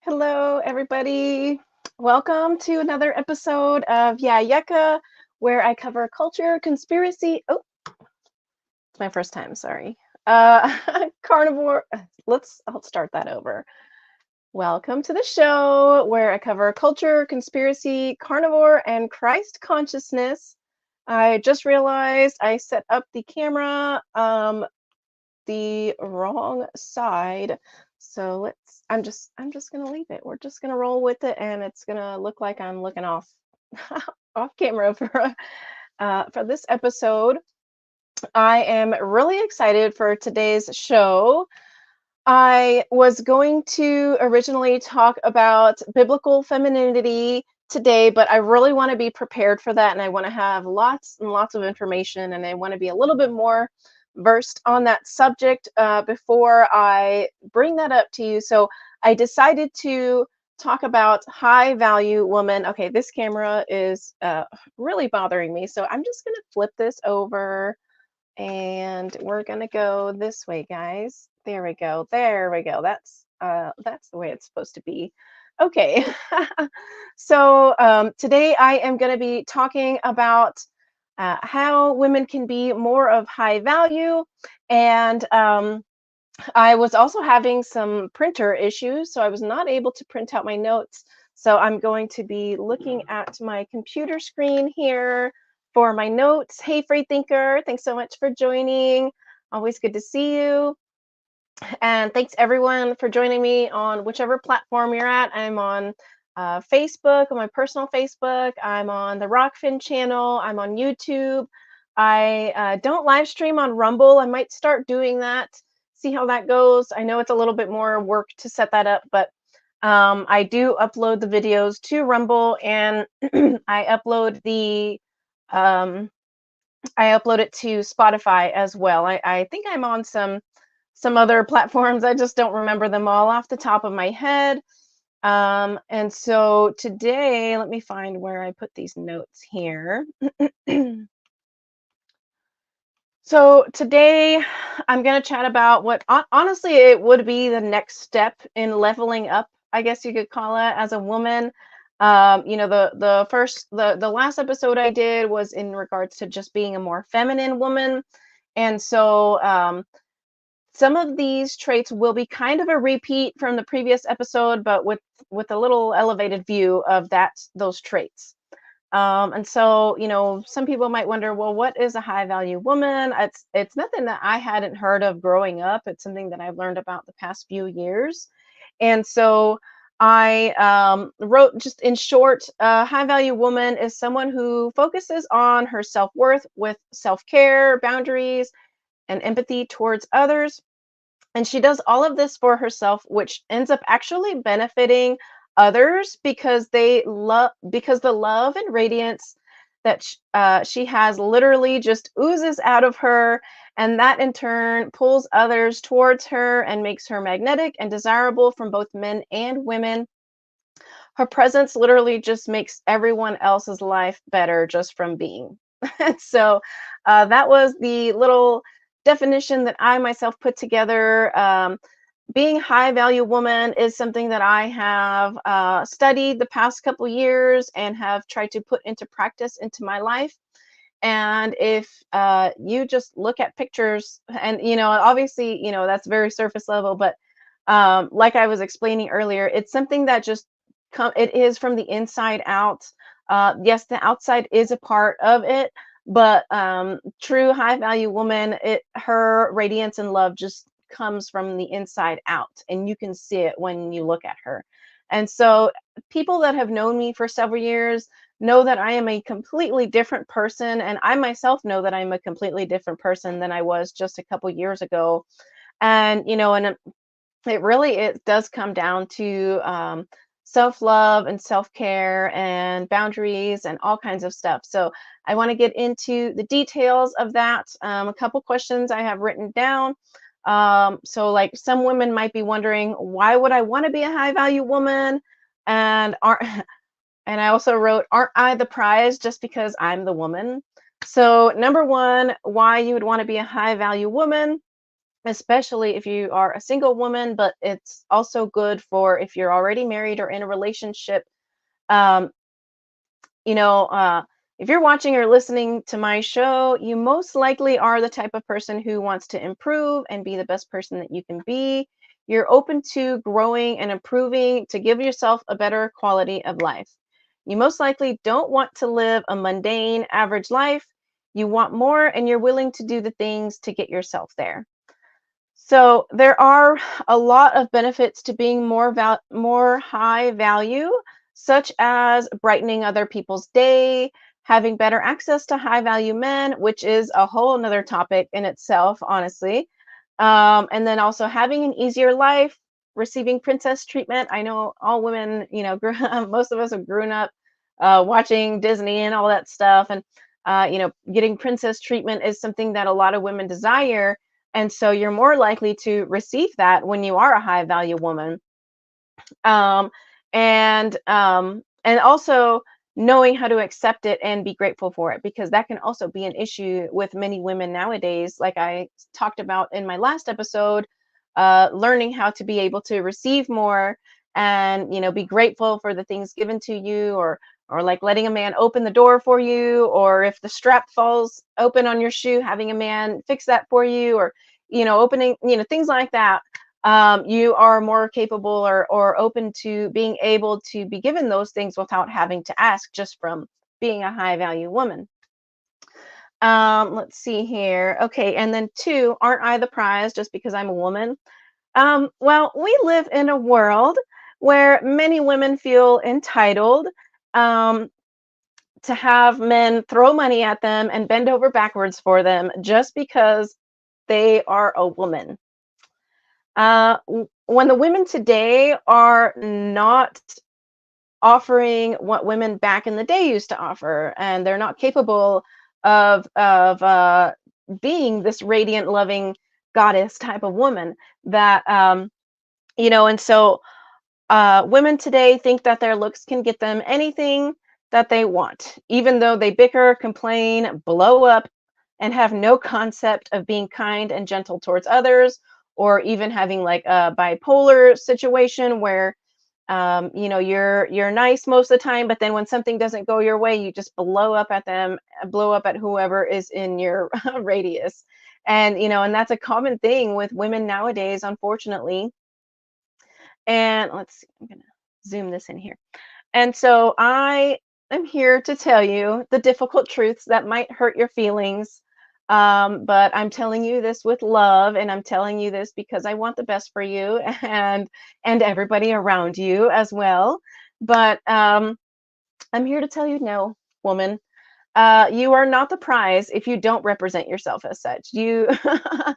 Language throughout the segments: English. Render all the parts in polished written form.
Hello, everybody. Welcome to another episode of Yeah Yecca, where I cover culture, conspiracy. Oh, it's my first time. Sorry. Carnivore. I'll start that over. Welcome to the show, where I cover culture, conspiracy, carnivore, and Christ consciousness. I just realized I set up the camera the wrong side. So I'm just gonna leave it. We're just gonna roll with it, and it's gonna look like I'm looking off off camera for this episode. I am really excited for today's show. I was going to originally talk about biblical femininity today, but I really want to be prepared for that, and I want to have lots and lots of information, and I want to be a little bit more versed on that subject before I bring that up to you. So I decided to talk about high value woman. Okay, this camera is really bothering me, so I'm just going to flip this over and we're gonna go this way, guys. There we go. There we go. That's the way it's supposed to be. Okay. So today I am going to be talking about how women can be more of high value, and I was also having some printer issues, so I was not able to print out my notes. So I'm going to be looking at my computer screen here for my notes. Hey, Free Thinker, thanks so much for joining. Always good to see you. And thanks everyone for joining me on whichever platform you're at. I'm on Facebook, on my personal Facebook. I'm on the Rockfin channel. I'm on YouTube. I don't live stream on Rumble. I might start doing that, see how that goes. I know it's a little bit more work to set that up, but I do upload the videos to Rumble, and I upload the I upload it to Spotify as well. I think I'm on some other platforms. I just don't remember them all off the top of my head. And so today, let me find where I put these notes here. So today, I'm going to chat about what honestly it would be the next step in leveling up, I guess you could call it, as a woman. The last episode I did was in regards to just being a more feminine woman, and so some of these traits will be kind of a repeat from the previous episode, but with a little elevated view of those traits. And so, some people might wonder, well, what is a high value woman? It's nothing that I hadn't heard of growing up. It's something that I've learned about the past few years. And so I wrote just in short, a high value woman is someone who focuses on her self-worth with self-care, boundaries, and empathy towards others. And she does all of this for herself, which ends up actually benefiting others because because the love and radiance that she has literally just oozes out of her, and that in turn pulls others towards her and makes her magnetic and desirable from both men and women. Her presence literally just makes everyone else's life better just from being. So that was the little definition that I myself put together. Being high value woman is something that I have studied the past couple years and have tried to put into practice into my life. And if you just look at pictures, and obviously, that's very surface level, but like I was explaining earlier, it's something that just it is from the inside out. Yes, the outside is a part of it, but true high value woman, her radiance and love just comes from the inside out, and you can see it when you look at her. And so people that have known me for several years know that I am a completely different person, and I myself know that I'm a completely different person than I was just a couple years ago. And it does come down to self-love and self-care and boundaries and all kinds of stuff. So I want to get into the details of that. A couple questions I have written down. So like some women might be wondering, why would I want to be a high value woman? And aren't and I also wrote, aren't I the prize just because I'm the woman? So number one, why you would want to be a high value woman especially if you are a single woman, but it's also good for if you're already married or in a relationship. Um, you know, if you're watching or listening to my show, you most likely are the type of person who wants to improve and be the best person that you can be. You're open to growing and improving to give yourself a better quality of life. You most likely don't want to live a mundane, average life. You want more and you're willing to do the things to get yourself there. So there are a lot of benefits to being more high value, such as brightening other people's day, having better access to high value men, which is a whole nother topic in itself, honestly. And then also having an easier life, receiving princess treatment. I know all women, most of us have grown up watching Disney and all that stuff, and getting princess treatment is something that a lot of women desire, and so you're more likely to receive that when you are a high value woman. Um, and also knowing how to accept it and be grateful for it, because that can also be an issue with many women nowadays, like I talked about in my last episode. Learning how to be able to receive more and be grateful for the things given to you, or like letting a man open the door for you, or if the strap falls open on your shoe, having a man fix that for you, or opening, things like that. You are more capable or open to being able to be given those things without having to ask, just from being a high value woman. Let's see here. Okay, and then two, aren't I the prize just because I'm a woman? Well, we live in a world where many women feel entitled um, to have men throw money at them and bend over backwards for them just because they are a woman. When the women today are not offering what women back in the day used to offer, and they're not capable of being this radiant, loving goddess type of woman, that and so women today think that their looks can get them anything that they want, even though they bicker, complain, blow up, and have no concept of being kind and gentle towards others, or even having like a bipolar situation where you're nice most of the time, but then when something doesn't go your way, you just blow up at them, blow up at whoever is in your radius. And that's a common thing with women nowadays, unfortunately. And let's see, I'm gonna zoom this in here. And so I am here to tell you the difficult truths that might hurt your feelings. But I'm telling you this with love, and I'm telling you this because I want the best for you and everybody around you as well. But I'm here to tell you, no, woman, you are not the prize if you don't represent yourself as such. The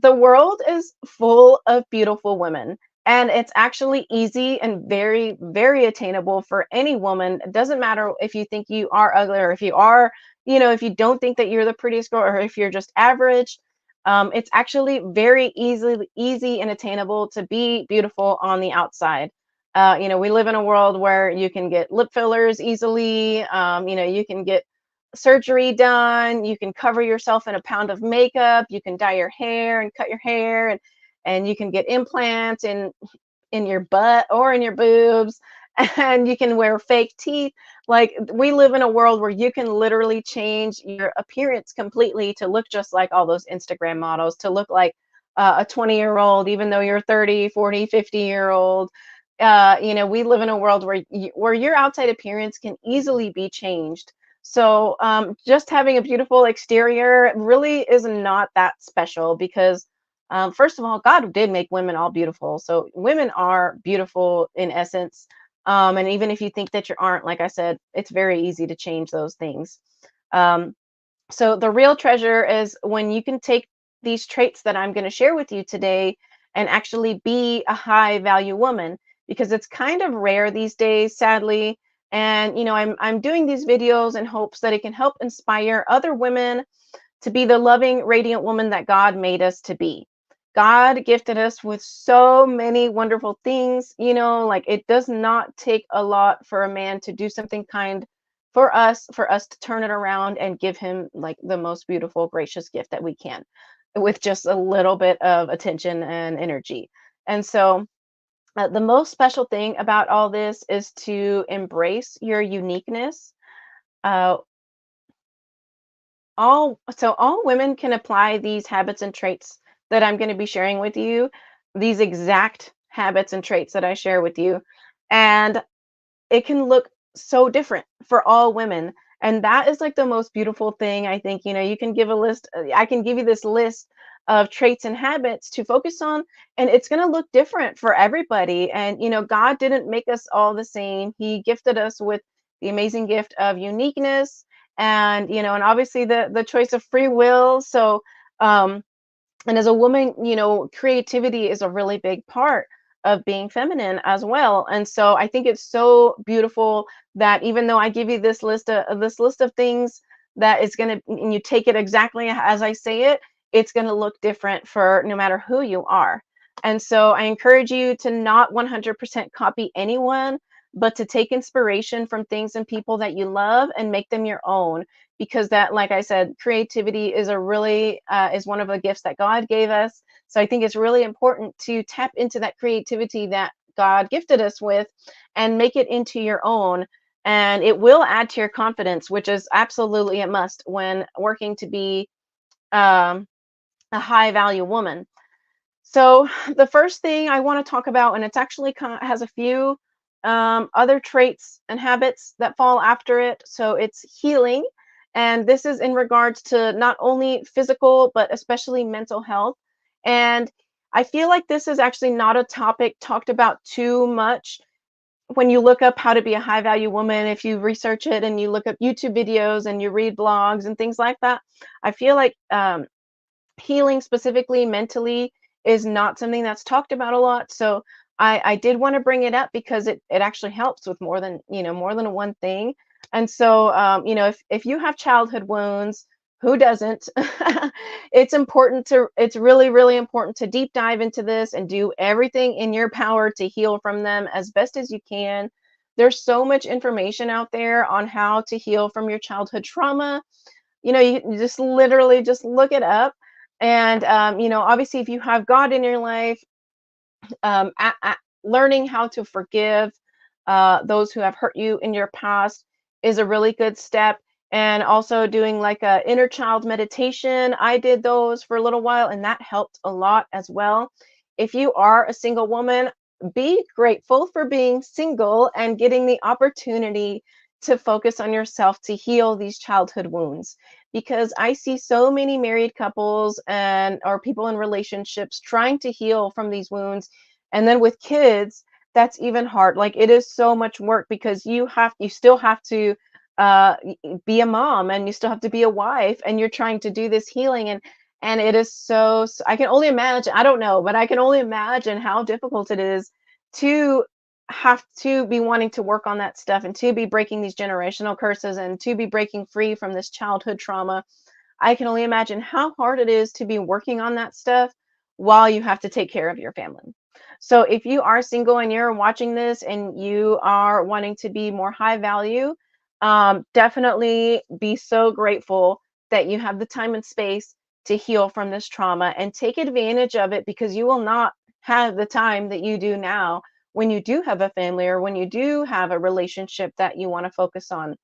world is full of beautiful women, and it's actually easy and very, very attainable for any woman. It doesn't matter if you think you are ugly, or if you are, if you don't think that you're the prettiest girl, or if you're just average. It's actually very easy and attainable to be beautiful on the outside. We live in a world where you can get lip fillers easily. You can get surgery done, you can cover yourself in a pound of makeup, you can dye your hair and cut your hair, and you can get implants in your butt or in your boobs, and you can wear fake teeth. Like, we live in a world where you can literally change your appearance completely to look just like all those Instagram models, to look like a 20-year-old, even though you're 30, 40, 50-year-old. We live in a world where your outside appearance can easily be changed. So just having a beautiful exterior really is not that special, because first of all, God did make women all beautiful. So women are beautiful in essence. And even if you think that you aren't, like I said, it's very easy to change those things. Um, so the real treasure is when you can take these traits that I'm going to share with you today and actually be a high value woman, because it's kind of rare these days, sadly. And I'm doing these videos in hopes that it can help inspire other women to be the loving, radiant woman that God made us to be. God gifted us with so many wonderful things, like it does not take a lot for a man to do something kind for us to turn it around and give him like the most beautiful, gracious gift that we can. with just a little bit of attention and energy. And so the most special thing about all this is to embrace your uniqueness. Uh, all women can apply these habits and traits that I'm going to be sharing with you, these exact habits and traits that I share with you. And it can look so different for all women. And that is like the most beautiful thing. I think, you can give a list. I can give you this list of traits and habits to focus on, and it's going to look different for everybody. And, God didn't make us all the same. He gifted us with the amazing gift of uniqueness and, and obviously the choice of free will. So, um, and as a woman, creativity is a really big part of being feminine as well. And so I think it's so beautiful that even though I give you this list of things that is going to, and you take it exactly as I say it, it's going to look different for no matter who you are. And so I encourage you to not 100% copy anyone, but to take inspiration from things and people that you love and make them your own, because that, like I said, creativity is a really is one of the gifts that God gave us. So I think it's really important to tap into that creativity that God gifted us with and make it into your own. And it will add to your confidence, which is absolutely a must when working to be um, a high value woman. So the first thing I want to talk about, and it's actually has a few other traits and habits that fall after it. So it's healing, and this is in regards to not only physical but especially mental health. And I feel like this is actually not a topic talked about too much. When you look up how to be a high value woman, if you research it and you look up YouTube videos and you read blogs and things like that, I feel like healing specifically mentally is not something that's talked about a lot. So I did want to bring it up because it actually helps with more than one thing. And so if you have childhood wounds, who doesn't? It's really, really important to deep dive into this and do everything in your power to heal from them as best as you can. There's so much information out there on how to heal from your childhood trauma. You just literally just look it up. And obviously, if you have God in your life, learning how to forgive those who have hurt you in your past is a really good step. And also doing like a inner child meditation. I did those for a little while, and that helped a lot as well. If you are a single woman, be grateful for being single and getting the opportunity to focus on yourself to heal these childhood wounds, because I see so many married couples and or people in relationships trying to heal from these wounds, and then with kids, that's even hard. Like it is so much work because you still have to be a mom, and you still have to be a wife, and you're trying to do this healing, and it is I can only imagine. I don't know, but I can only imagine how difficult it is to have to be wanting to work on that stuff and to be breaking these generational curses and to be breaking free from this childhood trauma. I can only imagine how hard it is to be working on that stuff while you have to take care of your family. So if you are single and you're watching this and you are wanting to be more high value, definitely be so grateful that you have the time and space to heal from this trauma and take advantage of it, because you will not have the time that you do now when you do have a family or when you do have a relationship that you want to focus on.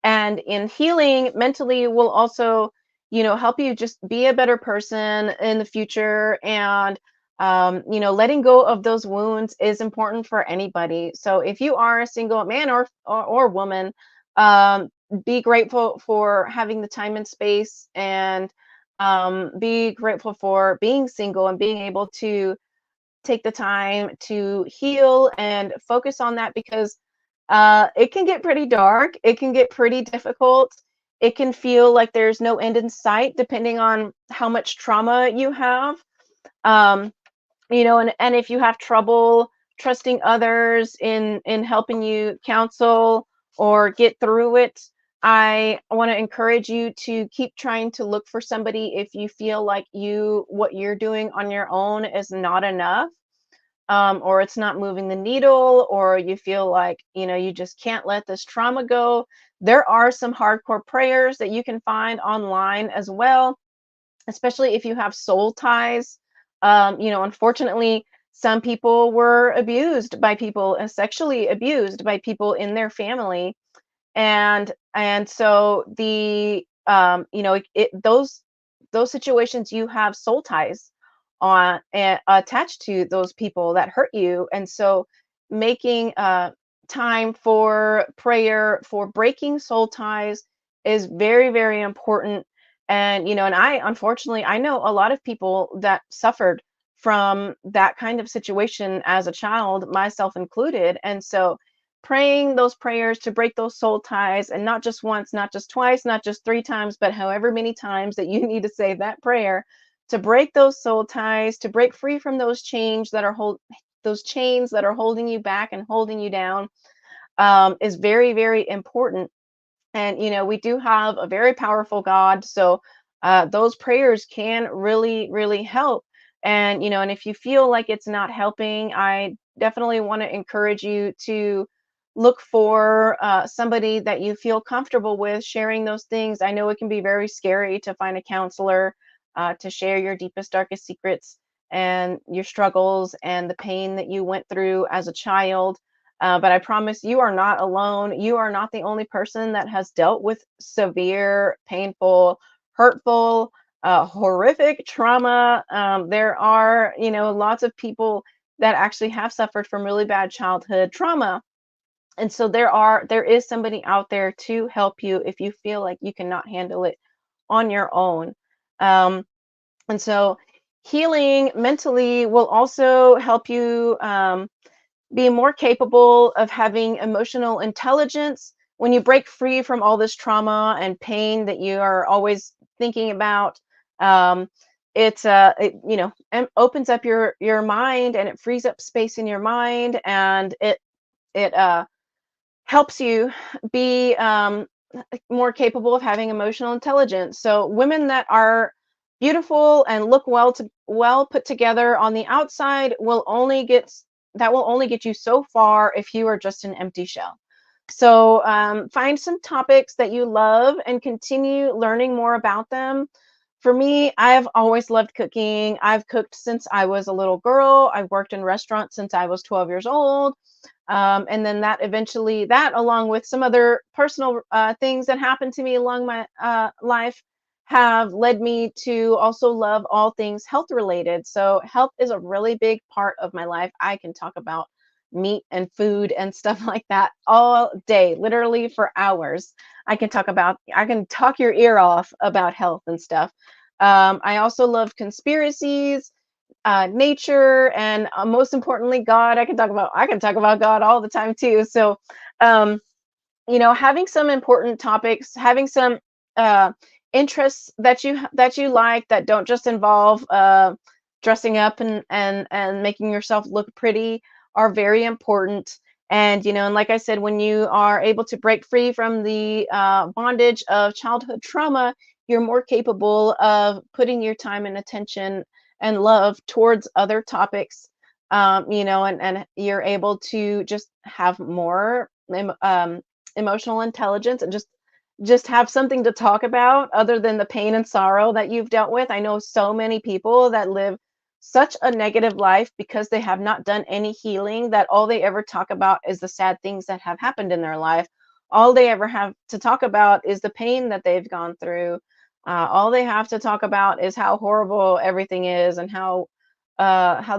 And in healing mentally will also, help you just be a better person in the future. And letting go of those wounds is important for anybody. So if you are a single man or woman, um, be grateful for having the time and space, and be grateful for being single and being able to take the time to heal and focus on that, because it can get pretty dark. It can get pretty difficult. It can feel like there's no end in sight, depending on how much trauma you have. Um, and if you have trouble trusting others in helping you counsel or get through it, I want to encourage you to keep trying to look for somebody if you feel like what you're doing on your own is not enough, or it's not moving the needle, or you feel like, you just can't let this trauma go. There are some hardcore prayers that you can find online as well. especially if you have soul ties. Unfortunately, some people were abused by people, sexually abused by people in their family, and so those situations, you have soul ties on attached to those people that hurt you, and so making time for prayer for breaking soul ties is very, very important. And I, unfortunately, I know a lot of people that suffered from that kind of situation as a child, myself included. And so praying those prayers to break those soul ties, and not just once, not just twice, not just three times, but however many times that you need to say that prayer to break those soul ties, to break free from those chains that are holding you back and holding you down, is very, very important. And we do have a very powerful God, so those prayers can really, really help. And if you feel like it's not helping, I definitely want to encourage you to look for somebody that you feel comfortable with sharing those things. I know it can be very scary to find a counselor to share your deepest, darkest secrets and your struggles and the pain that you went through as a child. But I promise you are not alone. You are not the only person that has dealt with severe, painful, hurtful, horrific trauma. There are, lots of people that actually have suffered from really bad childhood trauma. And so there is somebody out there to help you if you feel like you cannot handle it on your own. Um, and so healing mentally will also help you. Be more capable of having emotional intelligence when you break free from all this trauma and pain that you are always thinking about. um, it opens up your mind, and it frees up space in your mind, and it helps you be more capable of having emotional intelligence. So women that are beautiful and look well put together on the outside will only get you so far if you are just an empty shell. So find some topics that you love and continue learning more about them. For me, I've always loved cooking. I've cooked since I was a little girl. I've worked in restaurants since I was 12 years old. And then that along with some other personal things that happened to me along my life, have led me to also love all things health related. So health is a really big part of my life. I can talk about meat and food and stuff like that all day, literally for hours. I can talk your ear off about health and stuff. I also love conspiracies, nature, and most importantly, God. I can talk about God all the time too. So, um, having some important topics, having some uh, interests that you like that don't just involve dressing up and making yourself look pretty, are very important. And like I said, when you are able to break free from the bondage of childhood trauma, you're more capable of putting your time and attention and love towards other topics. And you're able to just have more emotional intelligence, and just have something to talk about other than the pain and sorrow that you've dealt with. I know so many people that live such a negative life because they have not done any healing, that all they ever talk about is the sad things that have happened in their life. All they ever have to talk about is the pain that they've gone through. All they have to talk about is how horrible everything is, and how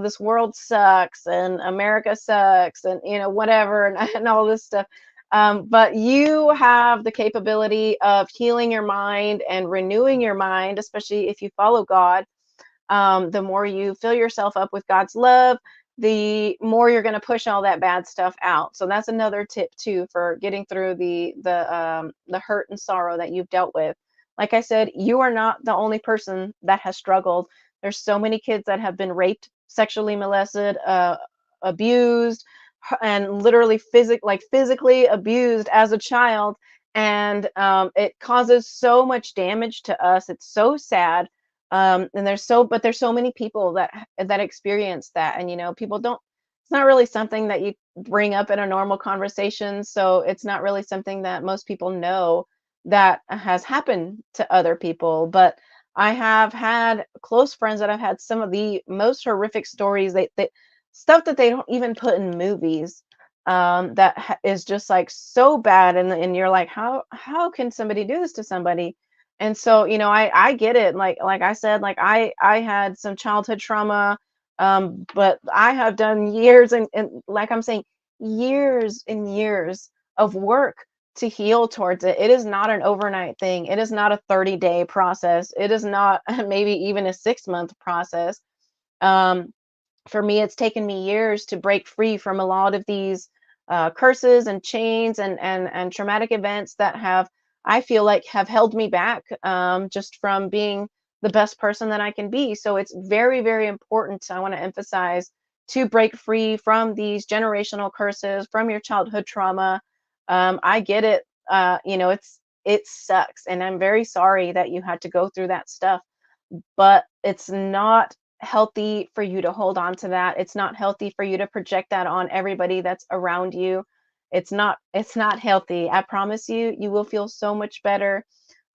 this world sucks and America sucks, and whatever, and all this stuff. But you have the capability of healing your mind and renewing your mind, especially if you follow God. The more you fill yourself up with God's love, the more you're going to push all that bad stuff out. So that's another tip too for getting through the hurt and sorrow that you've dealt with. Like I said, you are not the only person that has struggled. There's so many kids that have been raped, sexually molested, abused, and literally physically abused as a child. And it causes so much damage to us. It's so sad. And there's so many people that experience that. And people don't, it's not really something that you bring up in a normal conversation, so it's not really something that most people know that has happened to other people. But I have had close friends that have had some of the most horrific stories. They stuff that they don't even put in movies. That is just like so bad, and you're like, how can somebody do this to somebody? And so, I get it. Like I said, like I had some childhood trauma, but I have done years and like I'm saying, years and years of work to heal towards it. It is not an overnight thing. It is not a 30-day process. It is not maybe even a 6-month process. Um, for me, it's taken me years to break free from a lot of these curses and chains and traumatic events that have, I feel like, have held me back, just from being the best person that I can be. So it's very, very important. I want to emphasize to break free from these generational curses, from your childhood trauma. I get it. It sucks, and I'm very sorry that you had to go through that stuff, but it's not healthy for you to hold on to that. It's not healthy for you to project that on everybody that's around you. It's not healthy. I promise you, you will feel so much better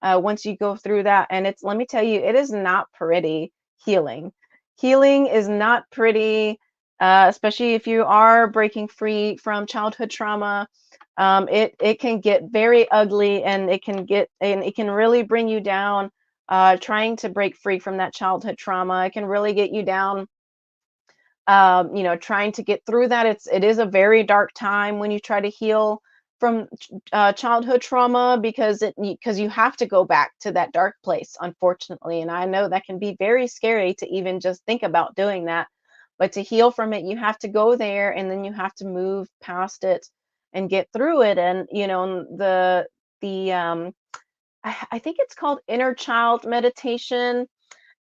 once you go through that. And it's, let me tell you, it is not pretty healing. Healing is not pretty, especially if you are breaking free from childhood trauma. It can get very ugly, and it can really bring you down. Trying to break free from that childhood trauma, it can really get you down. Trying to get through that, it is a very dark time when you try to heal from childhood trauma, because you have to go back to that dark place, unfortunately. And I know that can be very scary to even just think about doing that. But to heal from it, you have to go there, and then you have to move past it and get through it. And the I think it's called inner child meditation.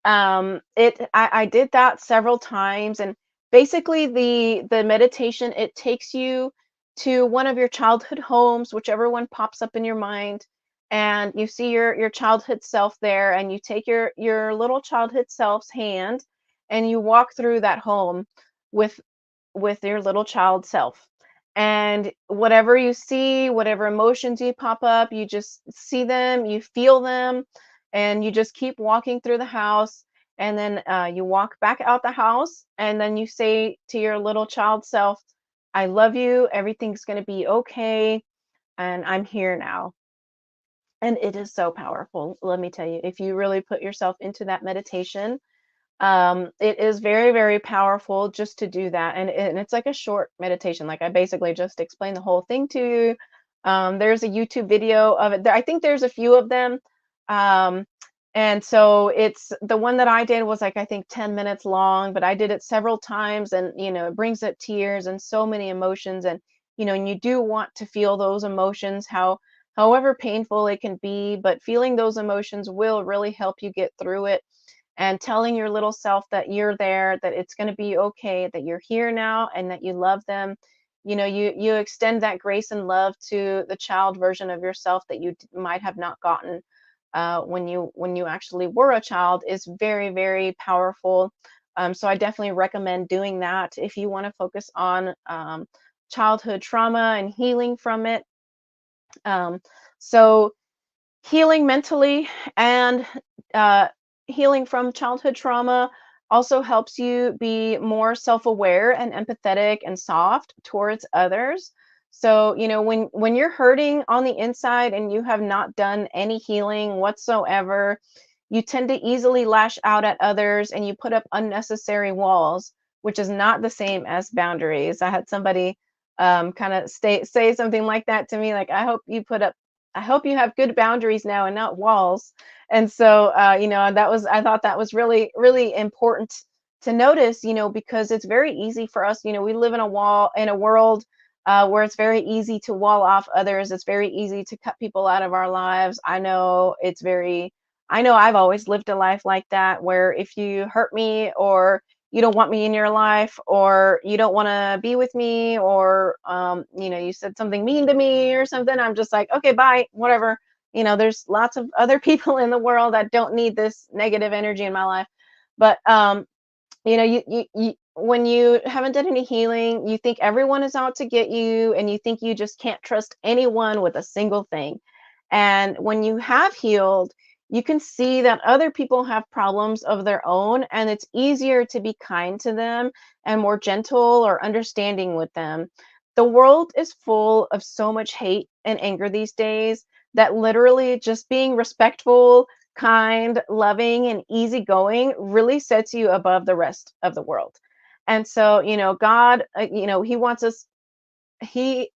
I did that several times, and basically the meditation, it takes you to one of your childhood homes, whichever one pops up in your mind, and you see your childhood self there, and you take your little childhood self's hand, and you walk through that home with your little child self. And whatever you see, whatever emotions you pop up, you just see them, you feel them, and you just keep walking through the house. And then you walk back out the house, and then you say to your little child self, I love you, everything's going to be okay, and I'm here now. And it is so powerful. Let me tell you, if you really put yourself into that meditation, it is very, very powerful just to do that. And it's like a short meditation. Like, I basically just explain the whole thing to you. There's a YouTube video of it. I think there's a few of them. Um, and so it's the one that I did was like, I think 10 minutes long, but I did it several times, and it brings up tears and so many emotions. And you do want to feel those emotions, however painful it can be, but feeling those emotions will really help you get through it, and telling your little self that you're there, that it's going to be okay, that you're here now, and that you love them. You extend that grace and love to the child version of yourself that you might have not gotten when you actually were a child, is very, very powerful. So I definitely recommend doing that if you want to focus on childhood trauma and healing from it. Um, so healing mentally and uh, healing from childhood trauma also helps you be more self-aware and empathetic and soft towards others. So, when you're hurting on the inside and you have not done any healing whatsoever, you tend to easily lash out at others, and you put up unnecessary walls, which is not the same as boundaries. I had somebody kind of say something like that to me, like, I hope you have good boundaries now and not walls. And so, I thought that was really, really important to notice, because it's very easy for us, we live in a world where it's very easy to wall off others. It's very easy to cut people out of our lives. I know I've always lived a life like that, where if you hurt me, or you don't want me in your life, or you don't want to be with me, or you said something mean to me or something, I'm just like, okay, bye, whatever. There's lots of other people in the world that don't need this negative energy in my life. But when you haven't done any healing, you think everyone is out to get you, and you think you just can't trust anyone with a single thing. And when you have healed, you can see that other people have problems of their own, and it's easier to be kind to them and more gentle or understanding with them. The world is full of so much hate and anger these days that literally just being respectful, kind, loving, and easygoing really sets you above the rest of the world. And so, God, He wants us, He,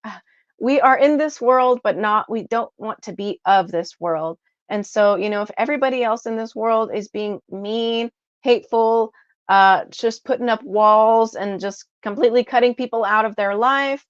we are in this world, but not, we don't want to be of this world. And so, if everybody else in this world is being mean, hateful, just putting up walls and just completely cutting people out of their life,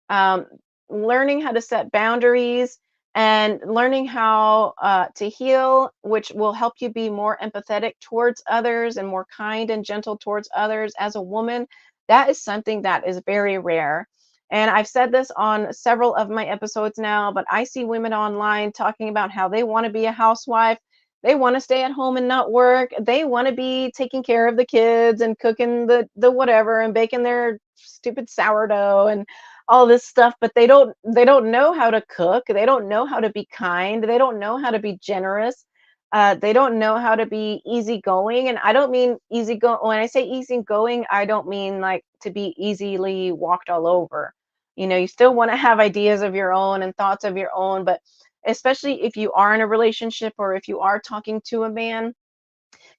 um, learning how to set boundaries and learning how to heal, which will help you be more empathetic towards others and more kind and gentle towards others as a woman, that is something that is very rare. And I've said this on several of my episodes now, but I see women online talking about how they want to be a housewife. They want to stay at home and not work. They want to be taking care of the kids and cooking the whatever and baking their stupid sourdough and all this stuff, but they don't know how to cook. They don't know how to be kind. They don't know how to be generous. They don't know how to be easygoing. And I don't mean easy go when I say easygoing, I don't mean like to be easily walked all over. You still want to have ideas of your own and thoughts of your own, but especially if you are in a relationship or if you are talking to a man,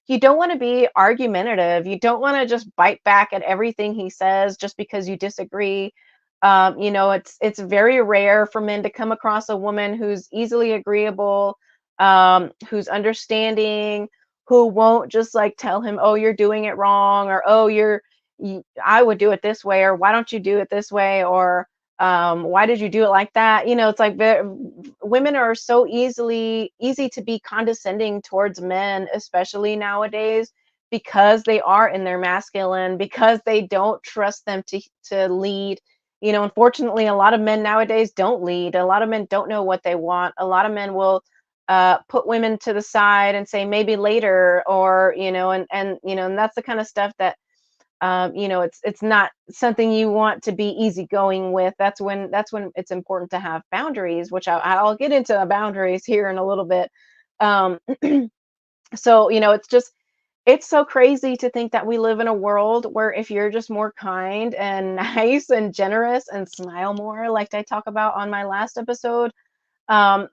you don't want to be argumentative. You don't want to just bite back at everything he says just because you disagree. It's very rare for men to come across a woman who's easily agreeable, who's understanding, who won't just like tell him, "Oh, you're doing it wrong," or "Oh, I would do it this way," or "Why don't you do it this way?" or "Why did you do it like that?" It's like women are so easy to be condescending towards men, especially nowadays, because they are in their masculine, because they don't trust them to lead. Unfortunately, a lot of men nowadays don't lead. A lot of men don't know what they want. A lot of men will put women to the side and say maybe later, or and that's the kind of stuff that it's not something you want to be easygoing with. That's when it's important to have boundaries, which I'll get into the boundaries here in a little bit. Um, so it's so crazy to think that we live in a world where if you're just more kind and nice and generous and smile more, like I talk about on my last episode, um,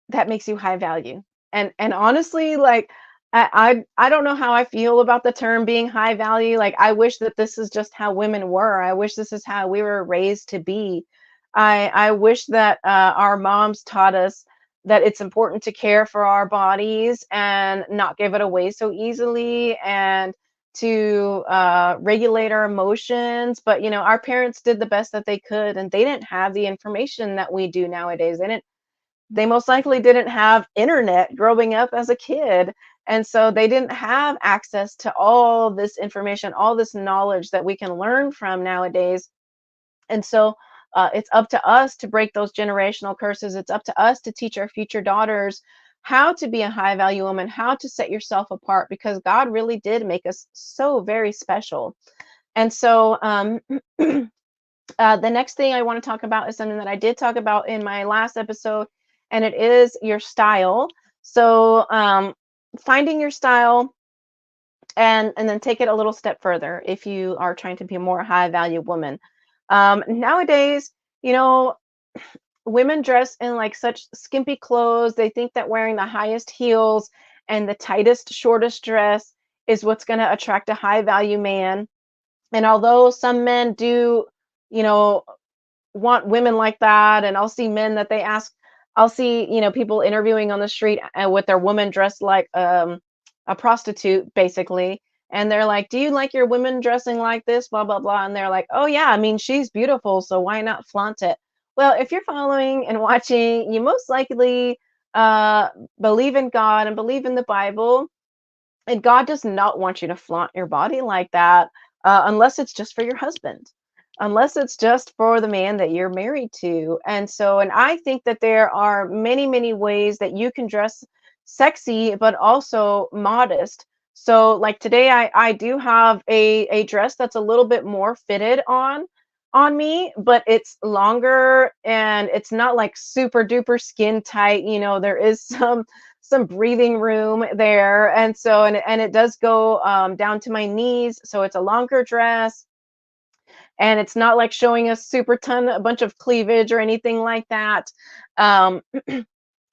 that makes you high value. And honestly, like I don't know how I feel about the term being high value. Like I wish that this is just how women were. I wish this is how we were raised to be. I wish that our moms taught us that it's important to care for our bodies and not give it away so easily, and to regulate our emotions. But our parents did the best that they could, and they didn't have the information that we do nowadays. They most likely didn't have internet growing up as a kid. And so they didn't have access to all this information, all this knowledge that we can learn from nowadays. And so it's up to us to break those generational curses. It's up to us to teach our future daughters how to be a high value woman, how to set yourself apart, because God really did make us so very special. And so the next thing I want to talk about is something that I did talk about in my last episode, and it is your style. So, finding your style, and then take it a little step further if you are trying to be a more high value woman. Nowadays, you know, women dress in like such skimpy clothes. They think that wearing the highest heels and the tightest, shortest dress is what's going to attract a high value man. And although some men do, you know, want women like that, and I'll see people interviewing on the street with their woman dressed like a prostitute basically, and they're like, do you like your women dressing like this, blah blah blah, and they're like, oh yeah, I mean, she's beautiful, so why not flaunt it? Well, if you're following and watching, you most likely uh believe in God and believe in the Bible, and God does not want you to flaunt your body like that, unless it's just for your husband, unless it's just for the man that you're married to. And I think that there are many, many ways that you can dress sexy, but also modest. So, like today, I do have a dress that's a little bit more fitted on me, but it's longer and it's not like super duper skin tight. There is some breathing room there. And so, and it does go down to my knees. So it's a longer dress, and it's not like showing a bunch of cleavage or anything like that. Um,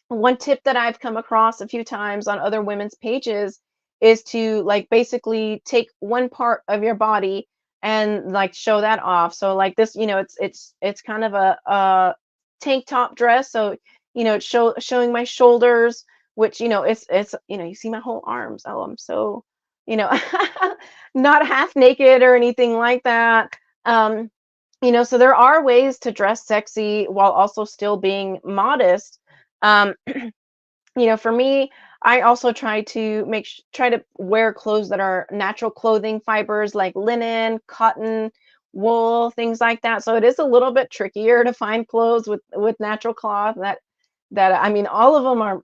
One tip that I've come across a few times on other women's pages is to like basically take one part of your body and like show that off. So like this, it's kind of a tank top dress. So it's showing my shoulders, which it's you see my whole arms. Oh, I'm so you know not half naked or anything like that. Um, so there are ways to dress sexy while also still being modest. Um, for me, I also try to wear clothes that are natural clothing fibers like linen, cotton, wool, things like that. So it is a little bit trickier to find clothes with natural cloth that I mean,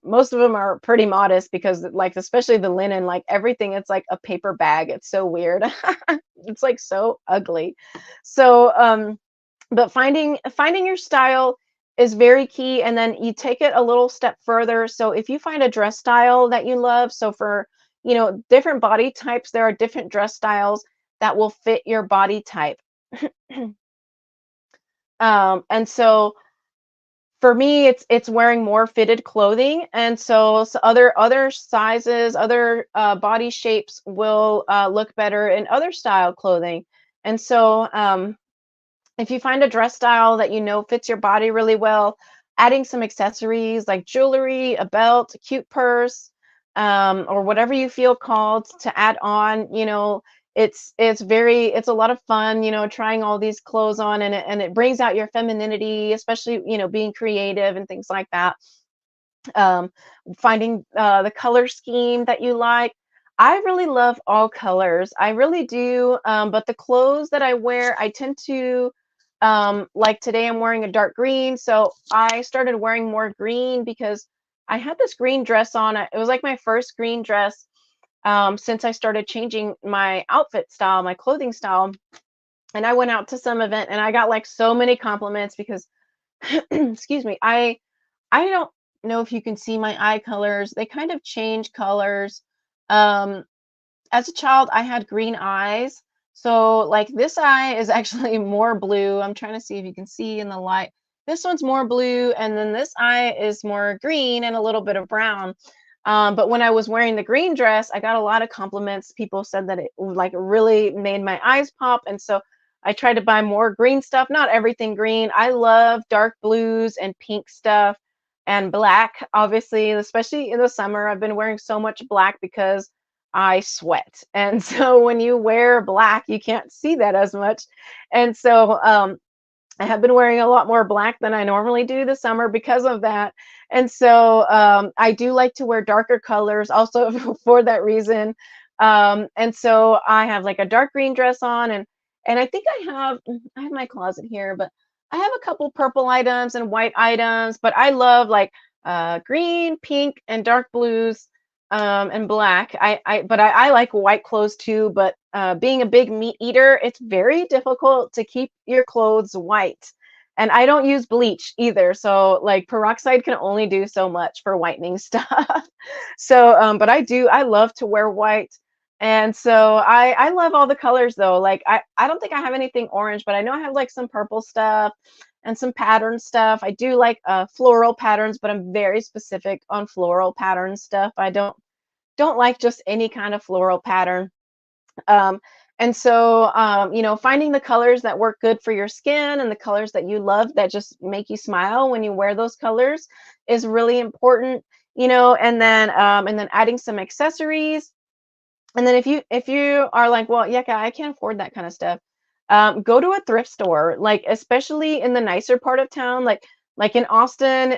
most of them are pretty modest because like especially the linen, like everything, it's like a paper bag. It's so weird. It's like so ugly. So but finding your style is very key, and then you take it a little step further. So if you find a dress style that you love, so for different body types, there are different dress styles that will fit your body type. And so for me, it's wearing more fitted clothing, and so other sizes, other body shapes will look better in other style clothing. And so if you find a dress style that fits your body really well, adding some accessories like jewelry, a belt, a cute purse, or whatever you feel called to add on, it's a lot of fun, trying all these clothes on, and it brings out your femininity, especially, being creative and things like that. Um, Finding the color scheme that you like. I really love all colors. I really do. But the clothes that I wear, I tend to like today I'm wearing a dark green. So I started wearing more green because I had this green dress on. It was like my first green dress since I started changing my outfit style, my clothing style. And I went out to some event and I got like so many compliments because excuse me, I don't know if you can see my eye colors. They kind of change colors. Um, as a child, I had green eyes. So like this eye is actually more blue. I'm trying to see if you can see in the light. This one's more blue, and then this eye is more green and a little bit of brown. But when I was wearing the green dress, I got a lot of compliments. People said that it like really made my eyes pop, and so I tried to buy more green stuff. Not everything green. I love dark blues and pink stuff and black, obviously, especially in the summer. I've been wearing so much black because I sweat. And so when you wear black, you can't see that as much. And so I have been wearing a lot more black than I normally do this summer because of that. And so I do like to wear darker colors also for that reason. And so I have like a dark green dress on, and I think I have my closet here, but I have a couple purple items and white items, but I love like green, pink, and dark blues and black. I like white clothes too, but being a big meat eater, it's very difficult to keep your clothes white. And I don't use bleach either. So like peroxide can only do so much for whitening stuff. So but I love to wear white. And so I love all the colors though. Like I don't think I have anything orange, but I know I have like some purple stuff and some pattern stuff. I do like floral patterns, but I'm very specific on floral pattern stuff. I don't like just any kind of floral pattern. Um, and so, finding the colors that work good for your skin and the colors that you love that just make you smile when you wear those colors is really important. And then adding some accessories. And then if you are like, well, Yeka, I can't afford that kind of stuff, go to a thrift store, like especially in the nicer part of town, like in Austin,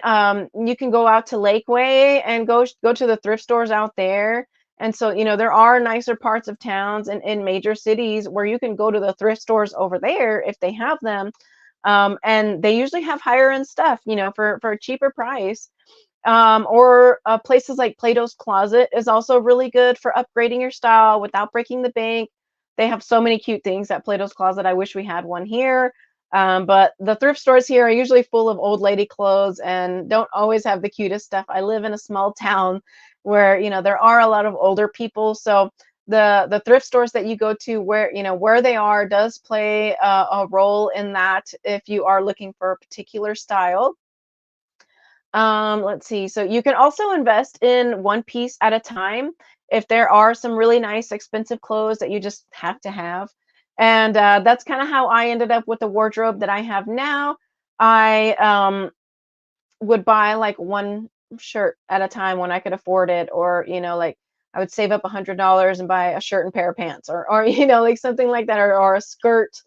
you can go out to Lakeway and go to the thrift stores out there. And so, there are nicer parts of towns and in major cities where you can go to the thrift stores over there if they have them. And they usually have higher end stuff, for a cheaper price. Or places like Plato's Closet is also really good for upgrading your style without breaking the bank. They have so many cute things at Plato's Closet. I wish we had one here. But the thrift stores here are usually full of old lady clothes and don't always have the cutest stuff. I live in a small town where, there are a lot of older people. So the thrift stores that you go to, where, where they are, does play a role in that if you are looking for a particular style. Let's see. So you can also invest in one piece at a time if there are some really nice, expensive clothes that you just have to have. And that's kind of how I ended up with the wardrobe that I have now. I would buy like one shirt at a time when I could afford it, or like I would save up $100 and buy a shirt and pair of pants, or like something like that, or a skirt.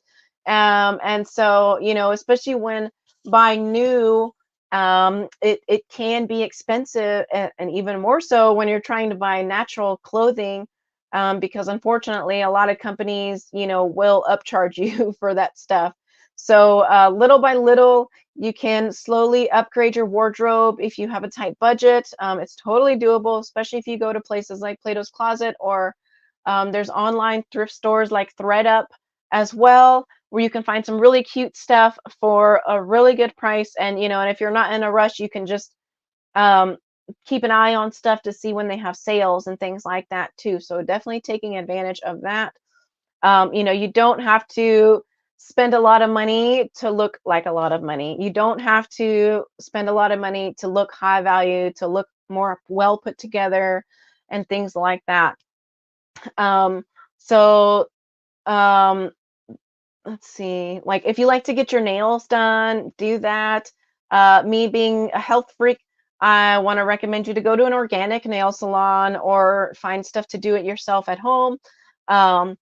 And so especially when buying new, it can be expensive, and even more so when you're trying to buy natural clothing, because unfortunately a lot of companies will upcharge you for that stuff. So little by little, you can slowly upgrade your wardrobe if you have a tight budget. It's totally doable, especially if you go to places like Plato's Closet, or there's online thrift stores like ThreadUp as well, where you can find some really cute stuff for a really good price. And if you're not in a rush, you can just um, keep an eye on stuff to see when they have sales and things like that too. So definitely taking advantage of that. You don't have to spend a lot of money to look like a lot of money. You don't have to spend a lot of money to look high value, to look more well put together, and things like that. Um, so, um, let's see, like if you like to get your nails done, do that. Me being a health freak, I want to recommend you to go to an organic nail salon or find stuff to do it yourself at home. Um,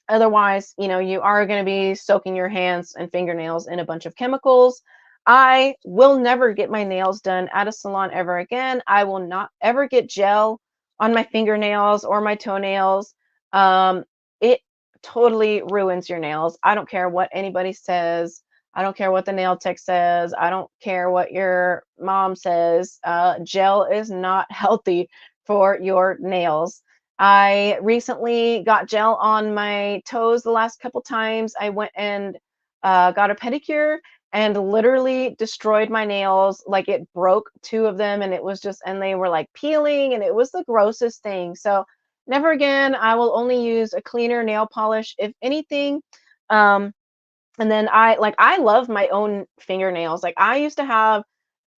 Otherwise, you are going to be soaking your hands and fingernails in a bunch of chemicals. I will never get my nails done at a salon ever again. I will not ever get gel on my fingernails or my toenails. It totally ruins your nails. I don't care what anybody says. I don't care what the nail tech says. I don't care what your mom says. Gel is not healthy for your nails. I recently got gel on my toes the last couple times. I went and got a pedicure and literally destroyed my nails. Like, it broke two of them, and and they were like peeling, and it was the grossest thing. So never again. I will only use a cleaner nail polish, if anything. Um, and then I love my own fingernails. Like, I used to have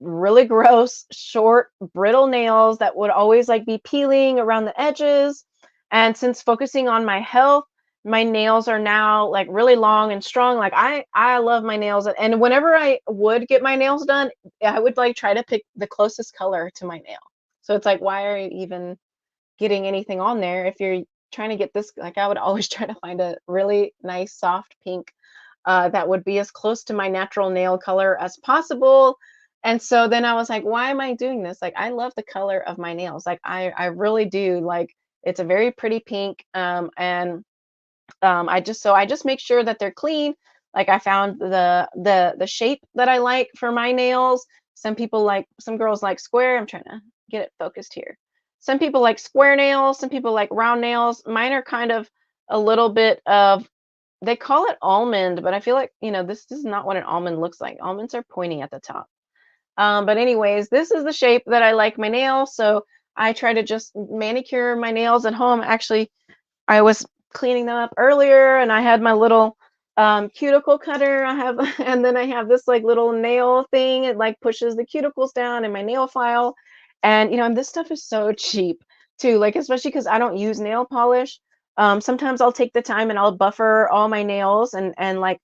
really gross, short, brittle nails that would always like be peeling around the edges. And since focusing on my health, my nails are now like really long and strong. Like, I love my nails, and whenever I would get my nails done, I would like try to pick the closest color to my nail. So it's like, why are you even getting anything on there if you're trying to get this? Like, I would always try to find a really nice soft pink that would be as close to my natural nail color as possible. And so then I was like, why am I doing this? Like, I love the color of my nails. Like, I really do. Like, it's a very pretty pink. And I just make sure that they're clean. Like, I found the shape that I like for my nails. Some girls like square. I'm trying to get it focused here. Some people like square nails, some people like round nails. Mine are kind of a little bit of, they call it almond, but I feel like, this is not what an almond looks like. Almonds are pointy at the top. But anyways, this is the shape that I like my nails. So I try to just manicure my nails at home. Actually, I was cleaning them up earlier, and I had my little cuticle cutter. And then I have this like little nail thing. It like pushes the cuticles down in my nail file. And this stuff is so cheap too, like, especially because I don't use nail polish. Sometimes I'll take the time and I'll buffer all my nails and like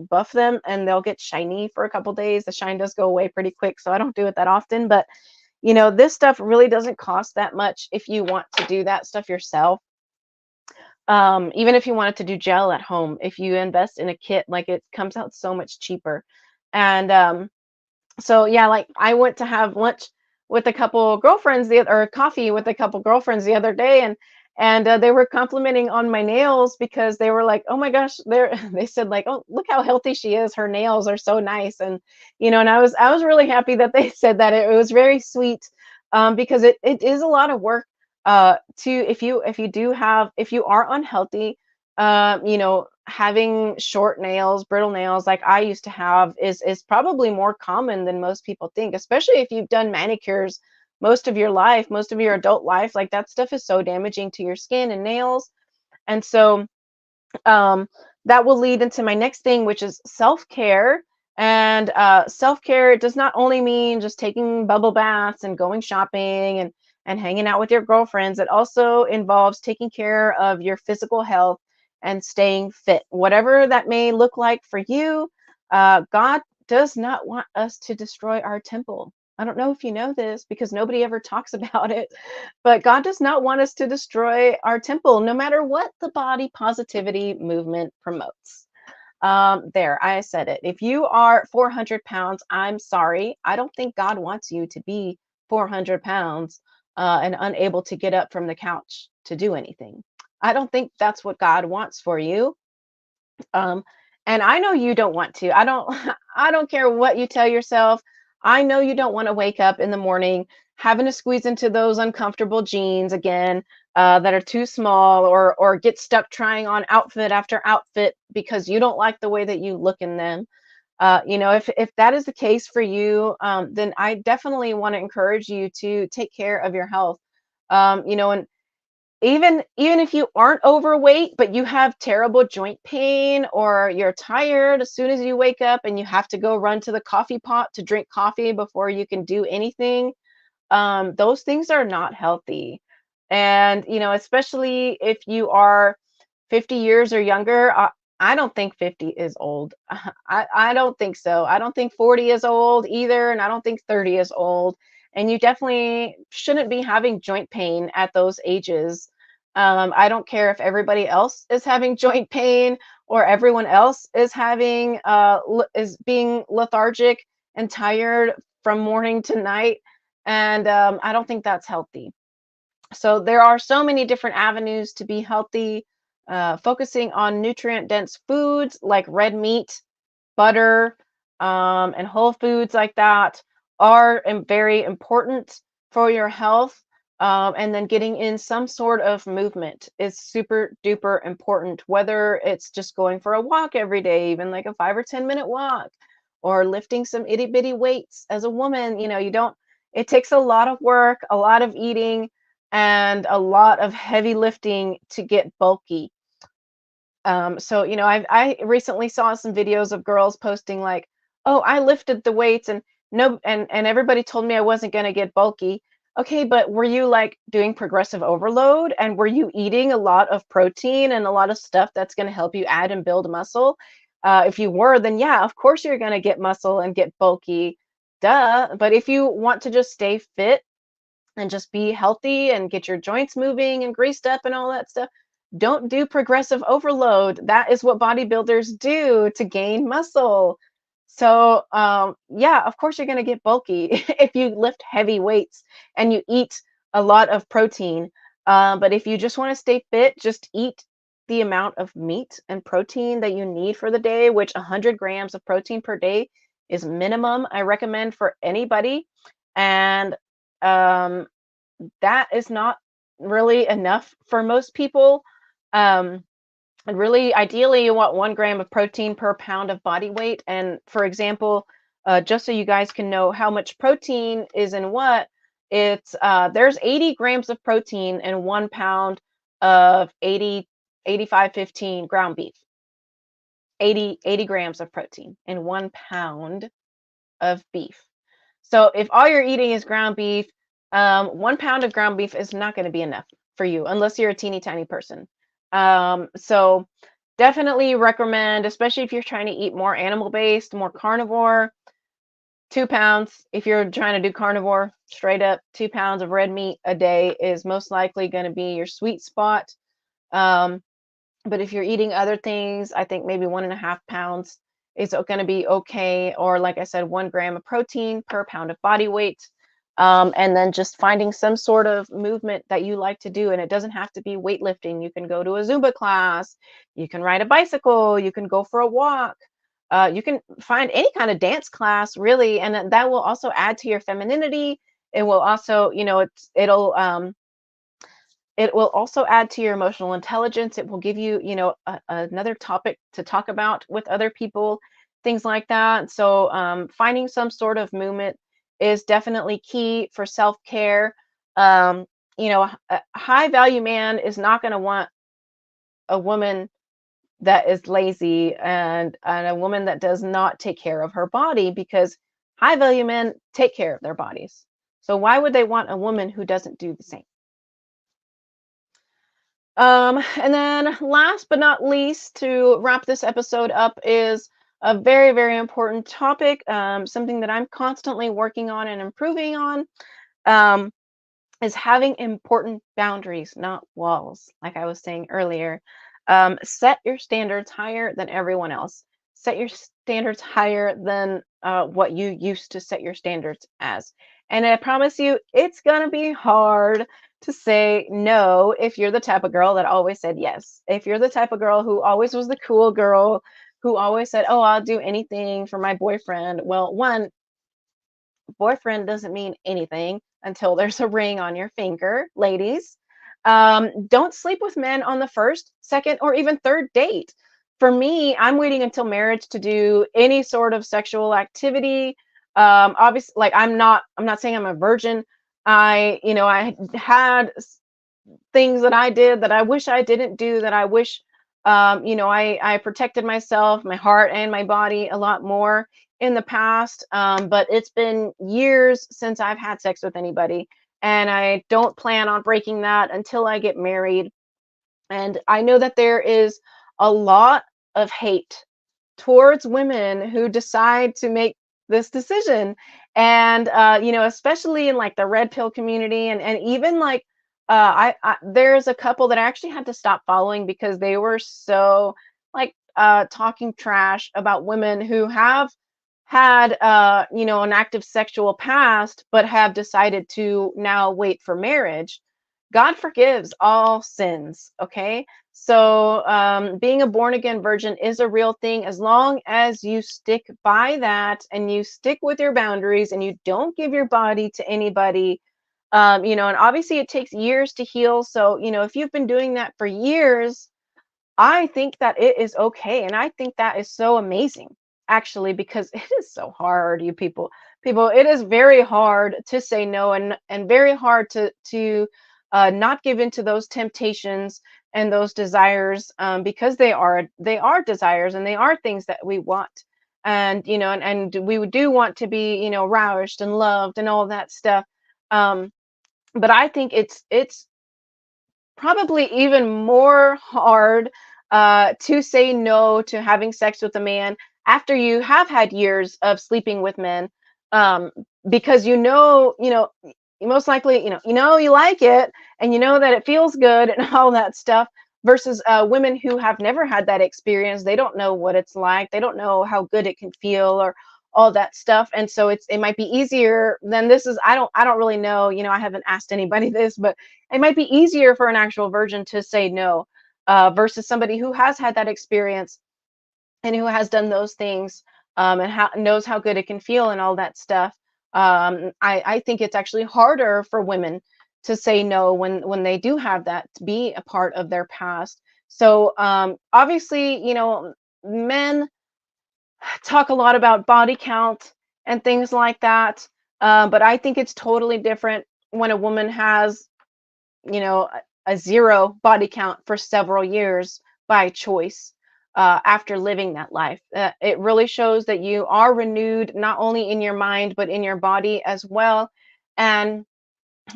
buff them, and they'll get shiny for a couple days. The shine does go away pretty quick, so I don't do it that often. But this stuff really doesn't cost that much if you want to do that stuff yourself. Even if you wanted to do gel at home, if you invest in a kit, like, it comes out so much cheaper. And so yeah, like, I went to have lunch with a couple girlfriends or coffee with a couple girlfriends the other day, and they were complimenting on my nails, because they were like, "Oh my gosh," they said like, "Oh, look how healthy she is. Her nails are so nice." And I was really happy that they said that. It was very sweet, because it is a lot of work to, if you are unhealthy, having short nails, brittle nails like I used to have is probably more common than most people think, especially if you've done manicures most of your life, most of your adult life. Like that stuff is so damaging to your skin and nails. And so um, that will lead into my next thing, which is self-care. And self-care does not only mean just taking bubble baths and going shopping and hanging out with your girlfriends. It also involves taking care of your physical health and staying fit, whatever that may look like for you. God does not want us to destroy our temple. I don't know if you know this because nobody ever talks about it, but God does not want us to destroy our temple, no matter what the body positivity movement promotes. There, I said it. If you are 400 pounds, I'm sorry. I don't think God wants you to be 400 pounds and unable to get up from the couch to do anything. I don't think that's what God wants for you. Um, and I know you don't want to. I don't I don't care what you tell yourself. I know you don't want to wake up in the morning having to squeeze into those uncomfortable jeans again that are too small, or get stuck trying on outfit after outfit because you don't like the way that you look in them. If that is the case for you, then I definitely want to encourage you to take care of your health. And even if you aren't overweight, but you have terrible joint pain, or you're tired as soon as you wake up and you have to go run to the coffee pot to drink coffee before you can do anything, those things are not healthy. And, especially if you are 50 years or younger, I don't think 50 is old. I don't think so. I don't think 40 is old either, and I don't think 30 is old. And you definitely shouldn't be having joint pain at those ages. I don't care if everybody else is having joint pain or everyone else is having is being lethargic and tired from morning to night. And I don't think that's healthy. So there are so many different avenues to be healthy, focusing on nutrient dense foods like red meat, butter, and whole foods like that are very important for your health. And then getting in some sort of movement is super duper important, whether it's just going for a walk every day, even like a 5 or 10 minute walk, or lifting some itty bitty weights. As a woman, it takes a lot of work, a lot of eating, and a lot of heavy lifting to get bulky. So I recently saw some videos of girls posting like, "Oh, I lifted the weights and no and everybody told me I wasn't going to get bulky." Okay, but were you like doing progressive overload, and were you eating a lot of protein and a lot of stuff that's going to help you add and build muscle? If you were, then yeah, of course you're going to get muscle and get bulky. Duh. But if you want to just stay fit and just be healthy and get your joints moving and greased up and all that stuff, don't do progressive overload. That is what bodybuilders do to gain muscle. So, yeah, of course you're going to get bulky if you lift heavy weights and you eat a lot of protein. But if you just want to stay fit, just eat the amount of meat and protein that you need for the day, which 100 grams of protein per day is minimum I recommend for anybody. And um, that is not really enough for most people. Um, and really, ideally, you want 1 gram of protein per pound of body weight. And for example, just so you guys can know how much protein is in what, there's 80 grams of protein in 1 pound of 8515 ground beef. 80 grams of protein in 1 pound of beef. So if all you're eating is ground beef, 1 pound of ground beef is not going to be enough for you unless you're a teeny tiny person. So definitely recommend, especially if you're trying to eat more animal based, more carnivore, 2 pounds. If you're trying to do carnivore, straight up 2 pounds of red meat a day is most likely going to be your sweet spot. Um, but if you're eating other things, I think maybe 1.5 pounds is going to be okay. Or like I said, 1 gram of protein per pound of body weight. And then just finding some sort of movement that you like to do. And it doesn't have to be weightlifting. You can go to a Zumba class, you can ride a bicycle, you can go for a walk. You can find any kind of dance class, really, and that will also add to your femininity. It will also, it'll It will also add to your emotional intelligence. It will give you, another topic to talk about with other people, things like that. So, finding some sort of movement is definitely key for self-care. Um, a high value man is not going to want a woman that is lazy and a woman that does not take care of her body, because high value men take care of their bodies. So why would they want a woman who doesn't do the same? And then last but not least, to wrap this episode up, is a very, very important topic, something that I'm constantly working on and improving on, um, is having important boundaries, not walls, like I was saying earlier. Set your standards higher than everyone else. Set your standards higher than what you used to set your standards as. And I promise you, it's going to be hard to say no if you're the type of girl that always said yes. If you're the type of girl who always was the cool girl, who always said, oh, I'll do anything for my boyfriend. Well, one, boyfriend doesn't mean anything until there's a ring on your finger, ladies. Don't sleep with men on the first, second, or even third date. For me, I'm waiting until marriage to do any sort of sexual activity. Obviously, like I'm not saying I'm a virgin. I had things that I did that I wish I didn't do, that I wish, I protected myself, my heart, and my body a lot more in the past. But it's been years since I've had sex with anybody, and I don't plan on breaking that until I get married. And I know that there is a lot of hate towards women who decide to make this decision. And especially in like the red pill community, and even like there's a couple that I actually had to stop following because they were so like talking trash about women who have had an active sexual past but have decided to now wait for marriage. God forgives all sins, okay? So, being a born again virgin is a real thing as long as you stick by that and you stick with your boundaries and you don't give your body to anybody. And obviously it takes years to heal. So, if you've been doing that for years, I think that it is okay. And I think that is so amazing, actually, because it is so hard, you people. People, it is very hard to say no, and very hard to not give in to those temptations and those desires, because they are desires, and they are things that we want. And we do want to be, roused and loved and all that stuff. Um, but I think it's probably even more hard to say no to having sex with a man after you have had years of sleeping with men, um, because most likely you like it, and you know that it feels good and all that stuff, versus women who have never had that experience. They don't know what it's like. They don't know how good it can feel or all that stuff. And so it might be easier than this is. I don't really know. I haven't asked anybody this, but it might be easier for an actual virgin to say no, versus somebody who has had that experience and who has done those things, and knows how good it can feel and all that stuff. I think it's actually harder for women to say no when they do have that to be a part of their past. So, obviously, men talk a lot about body count and things like that. But I think it's totally different when a woman has, a zero body count for several years by choice, after living that life. It really shows that you are renewed not only in your mind but in your body as well. And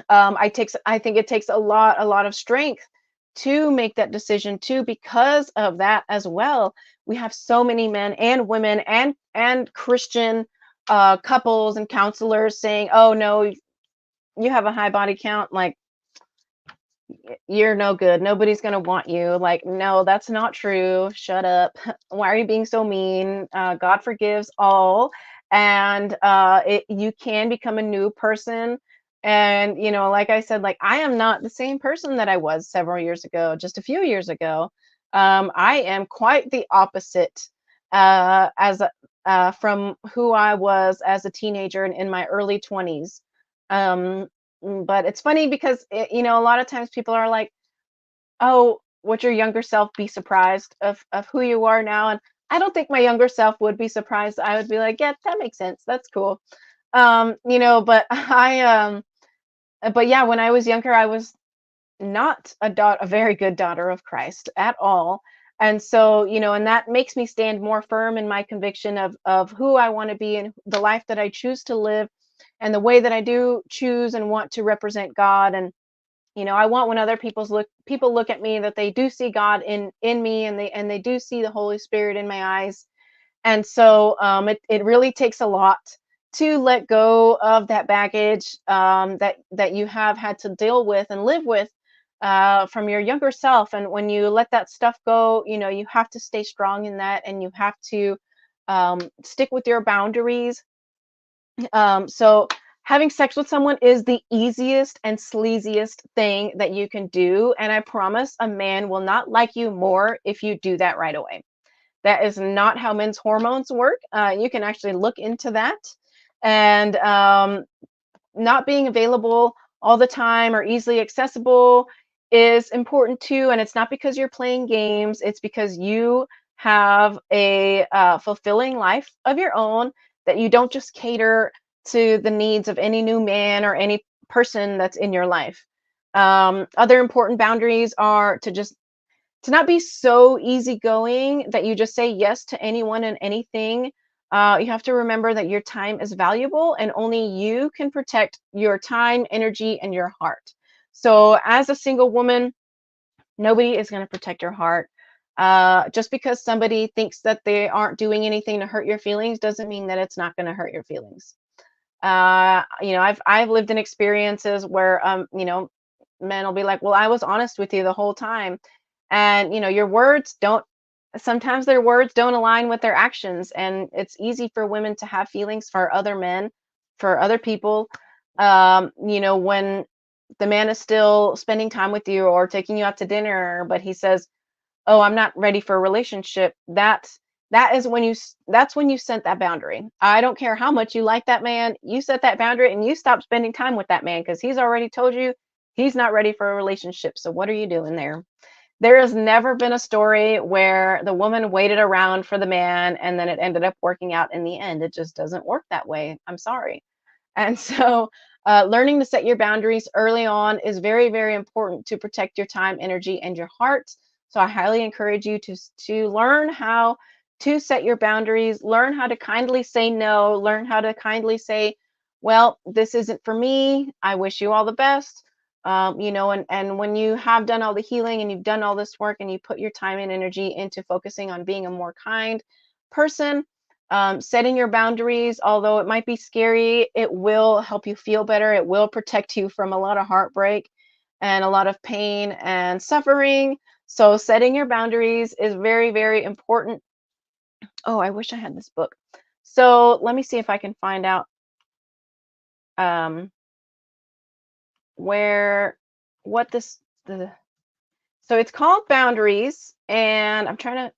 I think it takes a lot of strength to make that decision too, because of that as well. We have so many men and women and Christian couples and counselors saying, "Oh no, you have a high body count. Like, you're no good. Nobody's gonna want you." Like, no, that's not true. Shut up. Why are you being so mean? God forgives all, and you can become a new person. And like I said, like I am not the same person that I was several years ago, just a few years ago. I am quite the opposite, from who I was as a teenager and in my early 20s. Um, But it's funny because a lot of times people are like, "Oh, would your younger self be surprised of who you are now?" And I don't think my younger self would be surprised. I would be like, "Yeah, that makes sense. That's cool." But but yeah, when I was younger, I was not a very good daughter of Christ at all. And so, and that makes me stand more firm in my conviction of who I want to be and the life that I choose to live and the way that I do choose and want to represent God. And I want when other people look at me that they do see God in me, and they do see the Holy Spirit in my eyes. And so it really takes a lot to let go of that baggage that you have had to deal with and live with from your younger self. And when you let that stuff go, you have to stay strong in that, and you have to stick with your boundaries. So having sex with someone is the easiest and sleaziest thing that you can do. And I promise a man will not like you more if you do that right away. That is not how men's hormones work. You can actually look into that. And not being available all the time or easily accessible is important too. And it's not because you're playing games, it's because you have a fulfilling life of your own, that you don't just cater to the needs of any new man or any person that's in your life. Other important boundaries are to not be so easygoing that you just say yes to anyone and anything. You have to remember that your time is valuable and only you can protect your time, energy, and your heart. So, as a single woman, nobody is going to protect your heart. Just because somebody thinks that they aren't doing anything to hurt your feelings doesn't mean that it's not going to hurt your feelings. I've lived in experiences where men will be like, "Well, I was honest with you the whole time," and your words don't. Sometimes their words don't align with their actions, and it's easy for women to have feelings for other men, for other people. When the man is still spending time with you or taking you out to dinner, but he says, "Oh, I'm not ready for a relationship," that's when you set that boundary. I don't care how much you like that man, you set that boundary and you stop spending time with that man because he's already told you he's not ready for a relationship. So what are you doing there? There has never been a story where the woman waited around for the man and then it ended up working out in the end. It just doesn't work that way. I'm sorry. And so, learning to set your boundaries early on is very, very important to protect your time, energy, and your heart. So, I highly encourage you to learn how to set your boundaries, learn how to kindly say no, learn how to kindly say, "Well, this isn't for me. I wish you all the best." And when you have done all the healing and you've done all this work and you put your time and energy into focusing on being a more kind person, setting your boundaries, although it might be scary, it will help you feel better. It will protect you from a lot of heartbreak and a lot of pain and suffering. So, setting your boundaries is very, very important. Oh, I wish I had this book. So, let me see if I can find out um, where, what so it's called Boundaries, and I'm trying to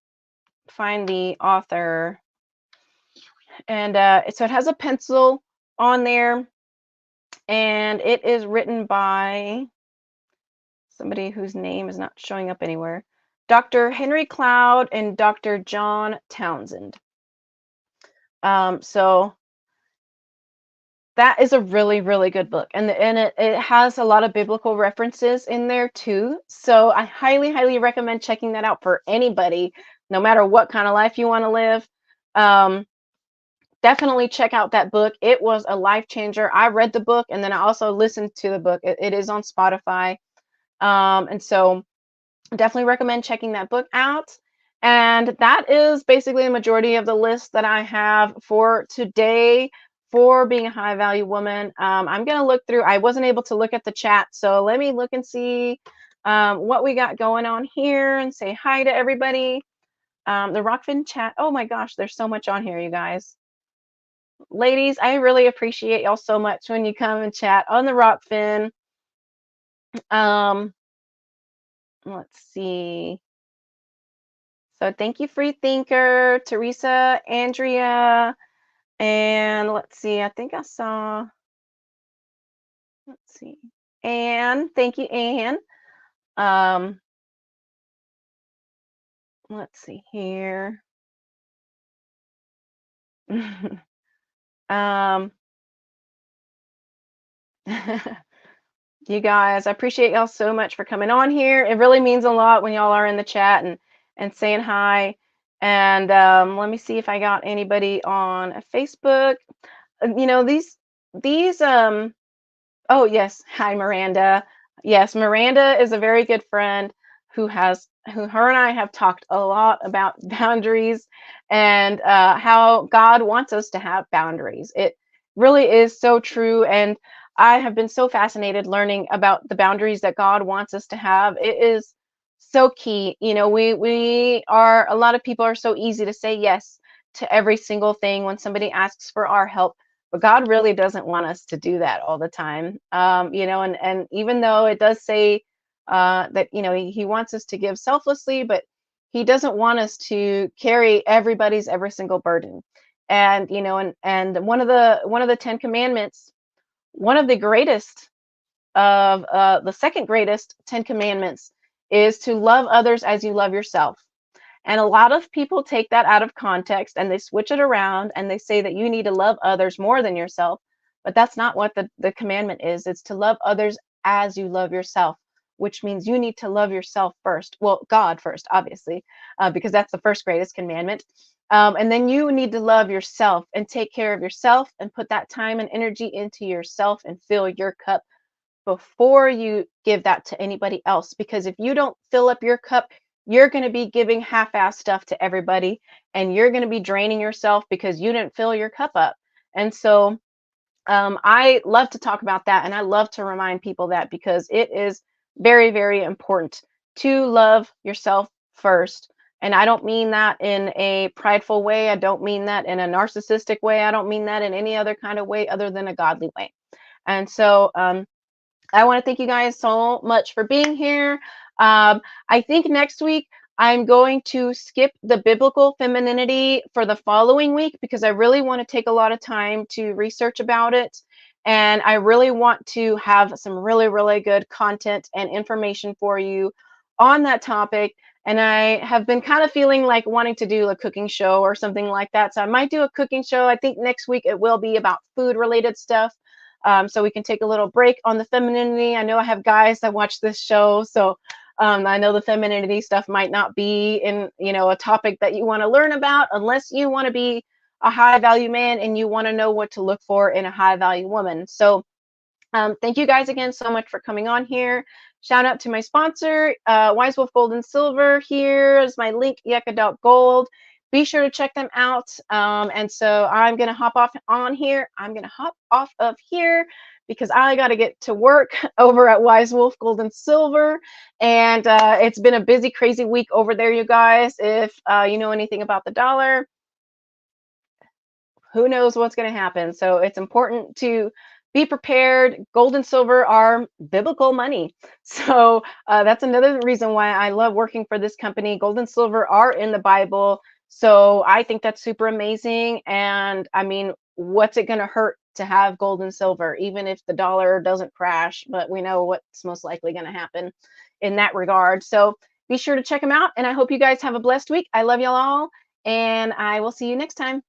find the author. And so it has a pencil on there, and it is written by somebody whose name is not showing up anywhere. Dr. Henry Cloud and Dr. John Townsend. So that is a really, really good book. And it has a lot of biblical references in there too. So I highly, highly recommend checking that out for anybody, no matter what kind of life you want to live. Um, Definitely check out that book. It was a life changer. I read the book and then I also listened to the book. It is on Spotify. And so definitely recommend checking that book out. And that is basically the majority of the list that I have for today for being a high value woman. I'm going to look through, I wasn't able to look at the chat. So let me look and see what we got going on here and say hi to everybody. The Rockfin chat. Oh my gosh, there's so much on here, you guys. Ladies, I really appreciate y'all so much when you come and chat on the Rockfin. Um, let's see. So thank you, Free Thinker, Teresa, Andrea, and let's see, I think I saw Let's see. Anne, thank you, Anne. Um, let's see here. um, you guys, I appreciate y'all so much for coming on here. It really means a lot when y'all are in the chat and saying hi. And let me see if I got anybody on Facebook. These oh, yes. Hi, Miranda. Yes, Miranda is a very good friend who her and I have talked a lot about boundaries and how God wants us to have boundaries. It really is so true. And I have been so fascinated learning about the boundaries that God wants us to have. It is so key. We are, a lot of people are so easy to say yes to every single thing when somebody asks for our help, but God really doesn't want us to do that all the time. And even though it does say that, he wants us to give selflessly, but he doesn't want us to carry everybody's every single burden. And, and one of the 10 commandments, one of the greatest of the second greatest 10 commandments is to love others as you love yourself. And a lot of people take that out of context and they switch it around and they say that you need to love others more than yourself. But that's not what the commandment is. It's to love others as you love yourself, which means you need to love yourself first. Well, God first, obviously, because that's the first greatest commandment. And then you need to love yourself and take care of yourself and put that time and energy into yourself and fill your cup before you give that to anybody else. Because if you don't fill up your cup, you're going to be giving half-ass stuff to everybody and you're going to be draining yourself because you didn't fill your cup up. And so I love to talk about that and I love to remind people that because it is very, very important to love yourself first. And I don't mean that in a prideful way. I don't mean that in a narcissistic way. I don't mean that in any other kind of way other than a godly way. And so I want to thank you guys so much for being here. I think next week I'm going to skip the biblical femininity for the following week because I really want to take a lot of time to research about it. And I really want to have some really, really good content and information for you on that topic. And I have been kind of feeling like wanting to do a cooking show or something like that. So I might do a cooking show. I think next week it will be about food related stuff. So we can take a little break on the femininity. I know I have guys that watch this show, so I know the femininity stuff might not be in, a topic that you want to learn about unless you want to be a high value man and you want to know what to look for in a high value woman. So thank you guys again so much for coming on here. Shout out to my sponsor, Wise Wolf Gold and Silver. Here is my link, yecca.gold. Be sure to check them out. And so I'm going to hop off on here. I'm going to hop off of here because I got to get to work over at Wise Wolf Gold and Silver. And it's been a busy, crazy week over there, you guys. If you know anything about the dollar, who knows what's going to happen. So it's important to be prepared. Gold and silver are biblical money. So that's another reason why I love working for this company. Gold and silver are in the Bible. So I think that's super amazing. And I mean, what's it going to hurt to have gold and silver, even if the dollar doesn't crash? But we know what's most likely going to happen in that regard. So be sure to check them out. And I hope you guys have a blessed week. I love y'all all. And I will see you next time.